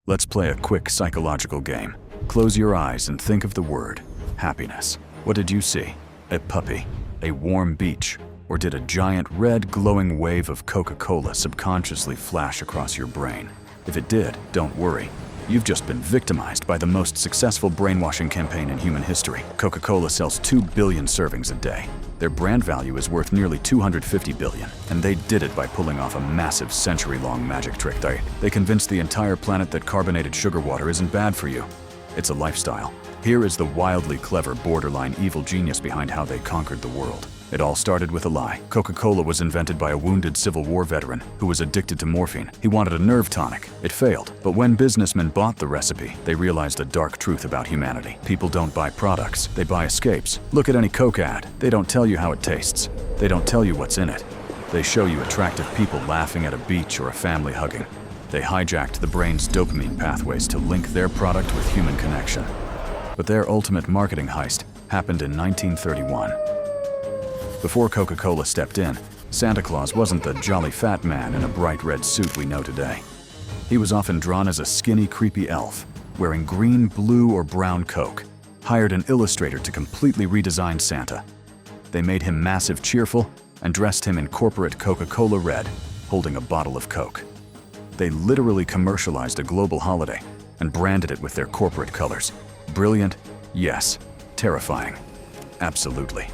Let's play a quick psychological game. Close your eyes and think of the word happiness. What did you see? A puppy? A warm beach? Or did a giant red glowing wave of Coca-Cola subconsciously flash across your brain? If it did, don't worry. You've just been victimized by the most successful brainwashing campaign in human history. Coca-Cola sells 2 billion servings a day. Their brand value is worth nearly 250 billion, and they did it by pulling off a massive century-long magic trick. They convinced the entire planet that carbonated sugar water isn't bad for you. It's a lifestyle. Here is the wildly clever, borderline evil genius behind how they conquered the world. It all started with a lie. Coca-Cola was invented by a wounded Civil War veteran who was addicted to morphine. He wanted a nerve tonic. It failed. But when businessmen bought the recipe, they realized a dark truth about humanity. People don't buy products, they buy escapes. Look at any Coke ad. They don't tell you how it tastes. They don't tell you what's in it. They show you attractive people laughing at a beach or a family hugging. They hijacked the brain's dopamine pathways to link their product with human connection. But their ultimate marketing heist happened in 1931. Before Coca-Cola stepped in, Santa Claus wasn't the jolly fat man in a bright red suit we know today. He was often drawn as a skinny, creepy elf, wearing green, blue, or brown Coke, hired an illustrator to completely redesign Santa. They made him massive cheerful and dressed him in corporate Coca-Cola red, holding a bottle of Coke. They literally commercialized a global holiday and branded it with their corporate colors. Brilliant? Yes. Terrifying? Absolutely.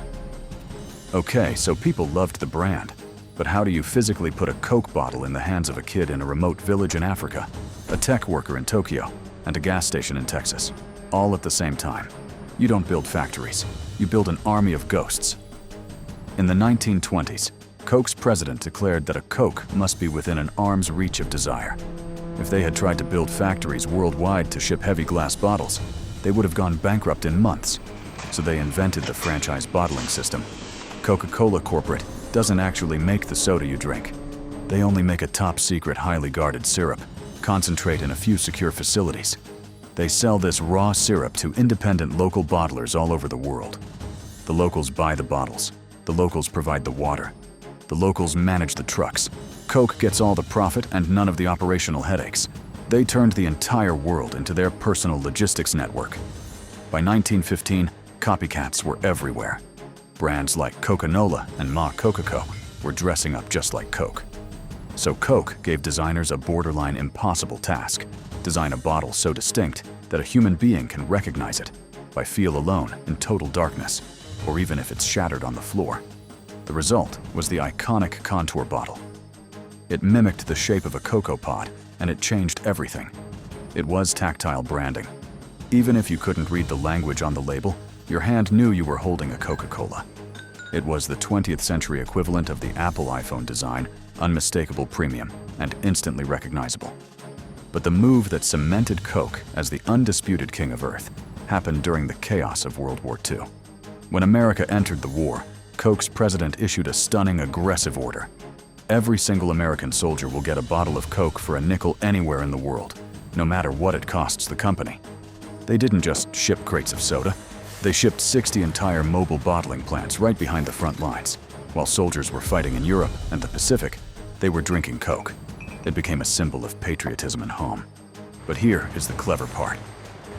Okay, so people loved the brand, but how do you physically put a Coke bottle in the hands of a kid in a remote village in Africa, a tech worker in Tokyo, and a gas station in Texas, all at the same time? You don't build factories, you build an army of ghosts. In the 1920s, Coke's president declared that a Coke must be within an arm's reach of desire. If they had tried to build factories worldwide to ship heavy glass bottles, they would have gone bankrupt in months. So they invented the franchise bottling system. Coca-Cola Corporate doesn't actually make the soda you drink. They only make a top-secret, highly guarded syrup, concentrate in a few secure facilities. They sell this raw syrup to independent local bottlers all over the world. The locals buy the bottles. The locals provide the water. The locals manage the trucks. Coke gets all the profit and none of the operational headaches. They turned the entire world into their personal logistics network. By 1915, copycats were everywhere. Brands like Coca-Cola and Ma Coca-Co were dressing up just like Coke. So Coke gave designers a borderline impossible task: design a bottle so distinct that a human being can recognize it by feel alone in total darkness, or even if it's shattered on the floor. The result was the iconic contour bottle. It mimicked the shape of a cocoa pod, and it changed everything. It was tactile branding. Even if you couldn't read the language on the label, your hand knew you were holding a Coca-Cola. It was the 20th century equivalent of the Apple iPhone design, unmistakable premium and instantly recognizable. But the move that cemented Coke as the undisputed king of Earth happened during the chaos of World War II. When America entered the war, Coke's president issued a stunning, aggressive order. Every single American soldier will get a bottle of Coke for a nickel anywhere in the world, no matter what it costs the company. They didn't just ship crates of soda. They shipped 60 entire mobile bottling plants right behind the front lines. While soldiers were fighting in Europe and the Pacific, they were drinking Coke. It became a symbol of patriotism and home. But here is the clever part.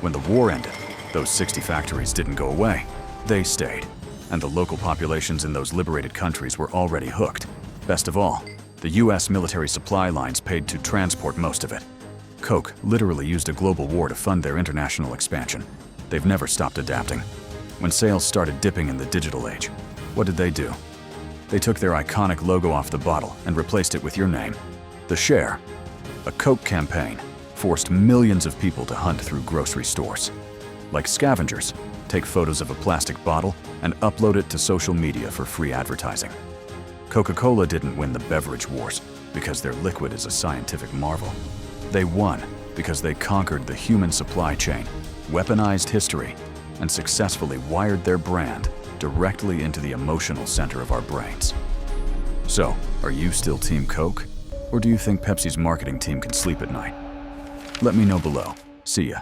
When the war ended, those 60 factories didn't go away. They stayed. And the local populations in those liberated countries were already hooked. Best of all, the US military supply lines paid to transport most of it. Coke literally used a global war to fund their international expansion. They've never stopped adapting. When sales started dipping in the digital age, what did they do? They took their iconic logo off the bottle and replaced it with your name. The Share, a Coke campaign, forced millions of people to hunt through grocery stores. Like scavengers, take photos of a plastic bottle and upload it to social media for free advertising. Coca-Cola didn't win the beverage wars because their liquid is a scientific marvel. They won because they conquered the human supply chain, weaponized history, and successfully wired their brand directly into the emotional center of our brains. So, are you still Team Coke? Or do you think Pepsi's marketing team can sleep at night? Let me know below. See ya.